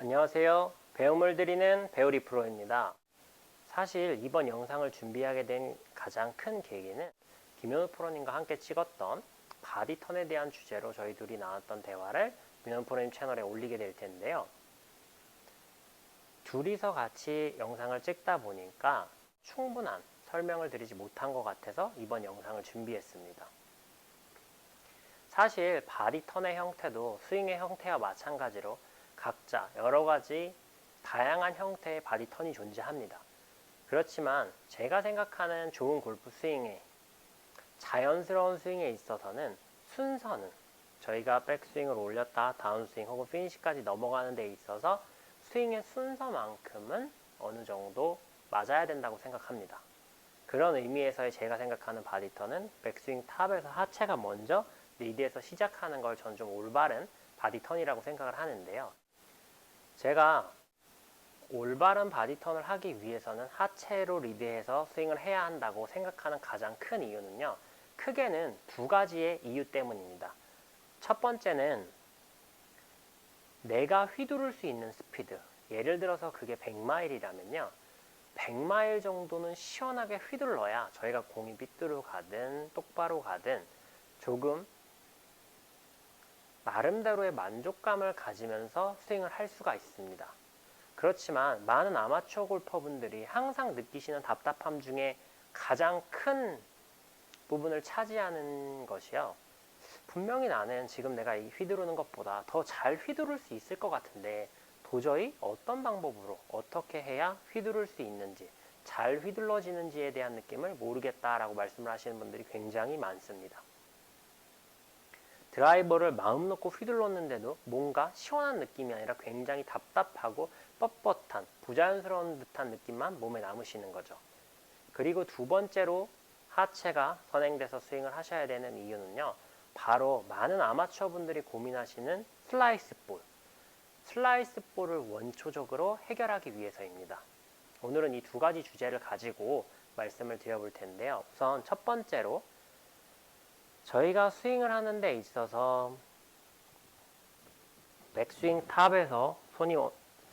안녕하세요. 배움을 드리는 배우리 프로입니다. 사실 이번 영상을 준비하게 된 가장 큰 계기는 김현우 프로님과 함께 찍었던 바디턴에 대한 주제로 저희 둘이 나눴던 대화를 민현 프로님 채널에 올리게 될 텐데요. 둘이서 같이 영상을 찍다 보니까 충분한 설명을 드리지 못한 것 같아서 이번 영상을 준비했습니다. 사실 바디턴의 형태도 스윙의 형태와 마찬가지로 각자 여러가지 다양한 형태의 바디턴이 존재합니다. 그렇지만 제가 생각하는 좋은 골프 스윙에, 자연스러운 스윙에 있어서는 순서는 저희가 백스윙을 올렸다 다운스윙 혹은 피니시까지 넘어가는 데 있어서 스윙의 순서만큼은 어느 정도 맞아야 된다고 생각합니다. 그런 의미에서의 제가 생각하는 바디턴은 백스윙 탑에서 하체가 먼저 리드에서 시작하는 걸 전 좀 올바른 바디턴이라고 생각을 하는데요. 제가 올바른 바디턴을 하기 위해서는 하체로 리드해서 스윙을 해야 한다고 생각하는 가장 큰 이유는요. 크게는 두 가지의 이유 때문입니다. 첫 번째는 내가 휘두를 수 있는 스피드, 예를 들어서 그게 100마일이라면요. 100마일 정도는 시원하게 휘둘러야 저희가 공이 삐뚤어 가든 똑바로 가든 조금 나름대로의 만족감을 가지면서 스윙을 할 수가 있습니다. 그렇지만 많은 아마추어 골퍼분들이 항상 느끼시는 답답함 중에 가장 큰 부분을 차지하는 것이요. 분명히 나는 지금 내가 이 휘두르는 것보다 더 잘 휘두를 수 있을 것 같은데 도저히 어떤 방법으로 어떻게 해야 휘두를 수 있는지, 잘 휘둘러지는지에 대한 느낌을 모르겠다라고 말씀을 하시는 분들이 굉장히 많습니다. 드라이버를 마음 놓고 휘둘렀는데도 뭔가 시원한 느낌이 아니라 굉장히 답답하고 뻣뻣한, 부자연스러운 듯한 느낌만 몸에 남으시는 거죠. 그리고 두 번째로 하체가 선행돼서 스윙을 하셔야 되는 이유는요. 바로 많은 아마추어 분들이 고민하시는 슬라이스 볼. 슬라이스 볼을 원초적으로 해결하기 위해서입니다. 오늘은 이 두 가지 주제를 가지고 말씀을 드려볼 텐데요. 우선 첫 번째로 저희가 스윙을 하는 데 있어서 백스윙 탑에서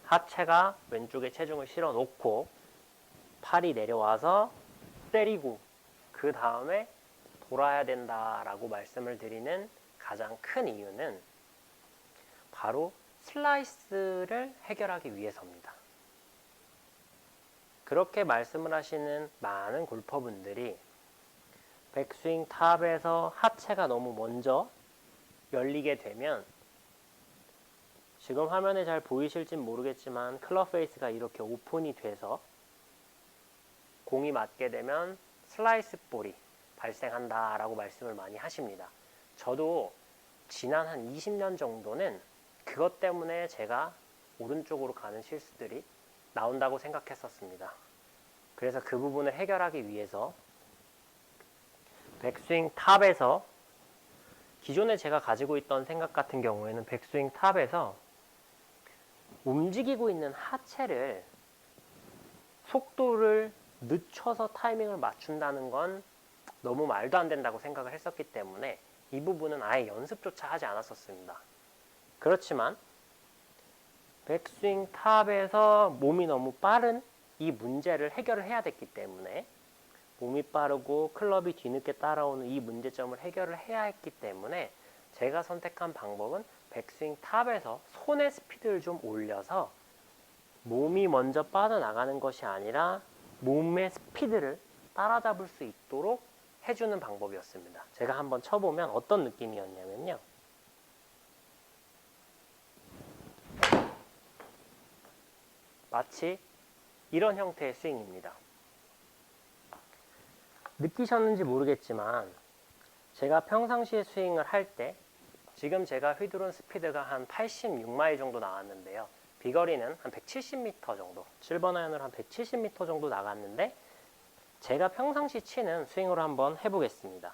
하체가 왼쪽에 체중을 실어 놓고 팔이 내려와서 때리고 그 다음에 돌아야 된다라고 말씀을 드리는 가장 큰 이유는 바로 슬라이스를 해결하기 위해서입니다. 그렇게 말씀을 하시는 많은 골퍼분들이 백스윙 탑에서 하체가 너무 먼저 열리게 되면 지금 화면에 잘 보이실진 모르겠지만 클럽 페이스가 이렇게 오픈이 돼서 공이 맞게 되면 슬라이스 볼이 발생한다 라고 말씀을 많이 하십니다. 저도 지난 한 20년 정도는 그것 때문에 제가 오른쪽으로 가는 실수들이 나온다고 생각했었습니다. 그래서 그 부분을 해결하기 위해서 백스윙 탑에서 기존에 제가 가지고 있던 생각 같은 경우에는 백스윙 탑에서 움직이고 있는 하체를 속도를 늦춰서 타이밍을 맞춘다는 건 너무 말도 안 된다고 생각을 했었기 때문에 이 부분은 아예 연습조차 하지 않았었습니다. 그렇지만 백스윙 탑에서 몸이 너무 빠른 이 문제를 해결을 해야 됐기 때문에 몸이 빠르고 클럽이 뒤늦게 따라오는 이 문제점을 해결을 해야 했기 때문에 제가 선택한 방법은 백스윙 탑에서 손의 스피드를 좀 올려서 몸이 먼저 빠져나가는 것이 아니라 몸의 스피드를 따라잡을 수 있도록 해주는 방법이었습니다. 제가 한번 쳐보면 어떤 느낌이었냐면요. 마치 이런 형태의 스윙입니다. 느끼셨는지 모르겠지만 제가 평상시에 스윙을 할 때 지금 제가 휘두른 스피드가 한 86마일 정도 나왔는데요. 비거리는 한 170m 정도, 7번 아이언으로 한 170m 정도 나갔는데 제가 평상시 치는 스윙으로 한번 해보겠습니다.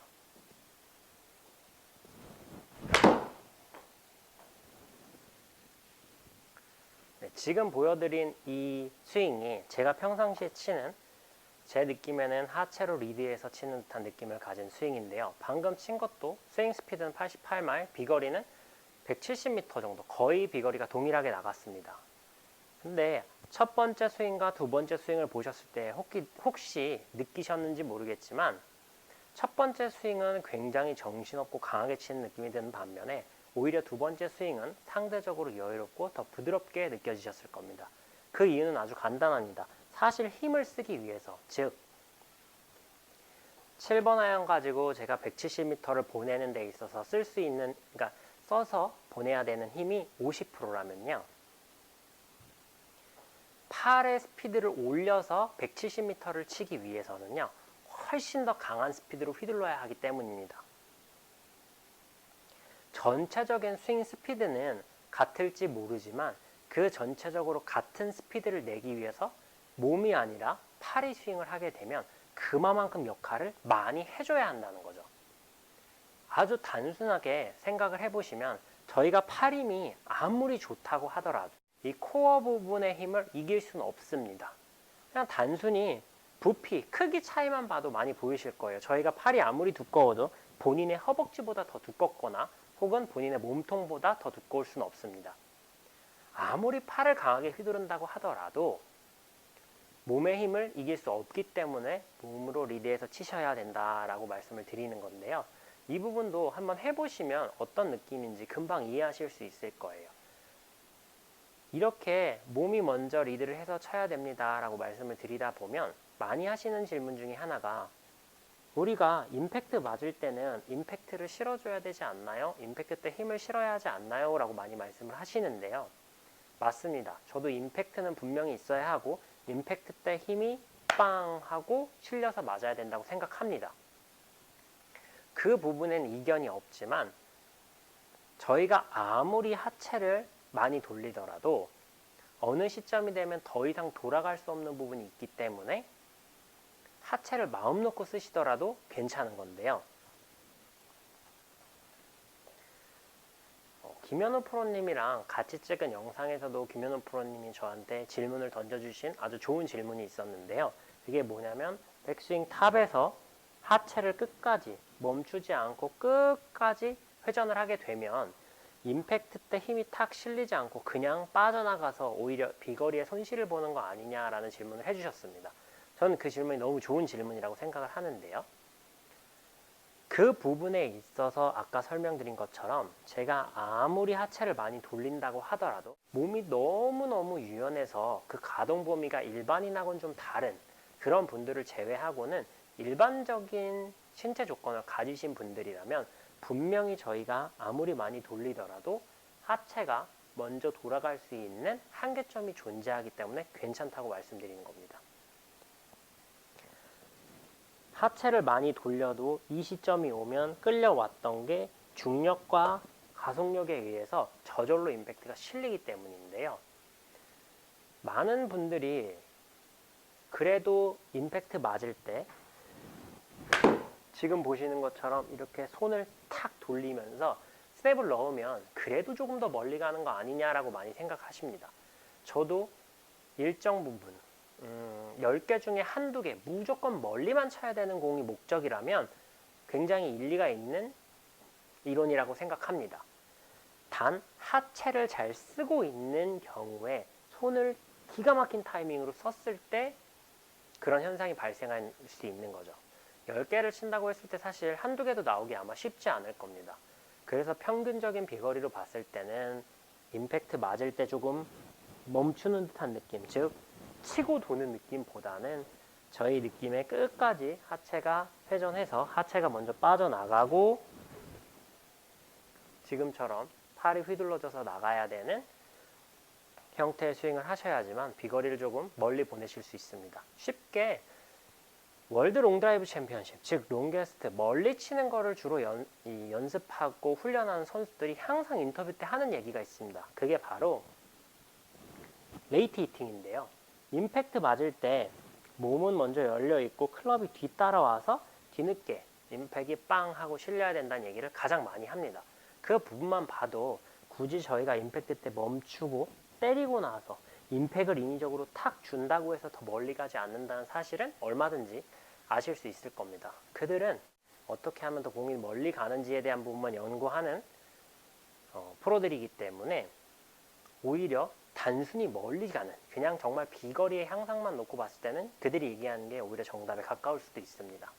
네, 지금 보여드린 이 스윙이 제가 평상시에 치는 제 느낌에는 하체로 리드해서 치는 듯한 느낌을 가진 스윙인데요. 방금 친 것도 스윙 스피드는 88마일, 비거리는 170m 정도, 거의 비거리가 동일하게 나갔습니다. 근데 첫 번째 스윙과 두 번째 스윙을 보셨을 때 혹시 느끼셨는지 모르겠지만 첫 번째 스윙은 굉장히 정신없고 강하게 치는 느낌이 드는 반면에 오히려 두 번째 스윙은 상대적으로 여유롭고 더 부드럽게 느껴지셨을 겁니다. 그 이유는 아주 간단합니다. 사실 힘을 쓰기 위해서, 즉 7번 아이언 가지고 제가 170m를 보내는 데 있어서 쓸 수 있는, 그러니까 써서 보내야 되는 힘이 50%라면요. 팔의 스피드를 올려서 170m를 치기 위해서는요. 훨씬 더 강한 스피드로 휘둘러야 하기 때문입니다. 전체적인 스윙 스피드는 같을지 모르지만 그 전체적으로 같은 스피드를 내기 위해서 몸이 아니라 팔이 스윙을 하게 되면 그만큼 역할을 많이 해줘야 한다는 거죠. 아주 단순하게 생각을 해보시면 저희가 팔 힘이 아무리 좋다고 하더라도 이 코어 부분의 힘을 이길 수는 없습니다. 그냥 단순히 부피, 크기 차이만 봐도 많이 보이실 거예요. 저희가 팔이 아무리 두꺼워도 본인의 허벅지보다 더 두껍거나 혹은 본인의 몸통보다 더 두꺼울 수는 없습니다. 아무리 팔을 강하게 휘두른다고 하더라도 몸의 힘을 이길 수 없기 때문에 몸으로 리드해서 치셔야 된다라고 말씀을 드리는 건데요. 이 부분도 한번 해보시면 어떤 느낌인지 금방 이해하실 수 있을 거예요. 이렇게 몸이 먼저 리드를 해서 쳐야 됩니다 라고 말씀을 드리다 보면 많이 하시는 질문 중에 하나가 우리가 임팩트 맞을 때는 임팩트를 실어줘야 되지 않나요? 임팩트 때 힘을 실어야 하지 않나요? 라고 많이 말씀을 하시는데요. 맞습니다. 저도 임팩트는 분명히 있어야 하고 임팩트 때 힘이 빵 하고 실려서 맞아야 된다고 생각합니다. 그 부분엔 이견이 없지만 저희가 아무리 하체를 많이 돌리더라도 어느 시점이 되면 더 이상 돌아갈 수 없는 부분이 있기 때문에 하체를 마음 놓고 쓰시더라도 괜찮은 건데요. 김현우 프로님이랑 같이 찍은 영상에서도 김현우 프로님이 저한테 질문을 던져주신 아주 좋은 질문이 있었는데요. 그게 뭐냐면 백스윙 탑에서 하체를 끝까지 멈추지 않고 끝까지 회전을 하게 되면 임팩트 때 힘이 탁 실리지 않고 그냥 빠져나가서 오히려 비거리에 손실을 보는 거 아니냐라는 질문을 해주셨습니다. 저는 그 질문이 너무 좋은 질문이라고 생각을 하는데요. 그 부분에 있어서 아까 설명드린 것처럼 제가 아무리 하체를 많이 돌린다고 하더라도 몸이 너무너무 유연해서 그 가동 범위가 일반인하고는 좀 다른 그런 분들을 제외하고는 일반적인 신체 조건을 가지신 분들이라면 분명히 저희가 아무리 많이 돌리더라도 하체가 먼저 돌아갈 수 있는 한계점이 존재하기 때문에 괜찮다고 말씀드리는 겁니다. 하체를 많이 돌려도 이 시점이 오면 끌려왔던 게 중력과 가속력에 의해서 저절로 임팩트가 실리기 때문인데요. 많은 분들이 그래도 임팩트 맞을 때 지금 보시는 것처럼 이렇게 손을 탁 돌리면서 스텝을 넣으면 그래도 조금 더 멀리 가는 거 아니냐라고 많이 생각하십니다. 저도 일정 부분 10개 중에 한두 개 무조건 멀리만 쳐야 되는 공이 목적이라면 굉장히 일리가 있는 이론이라고 생각합니다. 단 하체를 잘 쓰고 있는 경우에 손을 기가 막힌 타이밍으로 썼을 때 그런 현상이 발생할 수 있는 거죠. 10개를 친다고 했을 때 사실 한두 개도 나오기 아마 쉽지 않을 겁니다. 그래서 평균적인 비거리로 봤을 때는 임팩트 맞을 때 조금 멈추는 듯한 느낌, 즉 치고 도는 느낌보다는 저희 느낌의 끝까지 하체가 회전해서 하체가 먼저 빠져나가고 지금처럼 팔이 휘둘러져서 나가야 되는 형태의 스윙을 하셔야지만 비거리를 조금 멀리 보내실 수 있습니다. 쉽게 월드 롱드라이브 챔피언십, 즉 롱게스트, 멀리 치는 거를 주로 연습하고 훈련하는 선수들이 항상 인터뷰 때 하는 얘기가 있습니다. 그게 바로 레이트 히팅인데요. 임팩트 맞을 때 몸은 먼저 열려있고 클럽이 뒤따라와서 뒤늦게 임팩이 빵 하고 실려야 된다는 얘기를 가장 많이 합니다. 그 부분만 봐도 굳이 저희가 임팩트 때 멈추고 때리고 나서 임팩을 인위적으로 탁 준다고 해서 더 멀리 가지 않는다는 사실은 얼마든지 아실 수 있을 겁니다. 그들은 어떻게 하면 더 공이 멀리 가는지에 대한 부분만 연구하는 프로들이기 때문에 오히려 단순히 멀리 가는, 그냥 정말 비거리의 향상만 놓고 봤을 때는 그들이 얘기하는 게 오히려 정답에 가까울 수도 있습니다.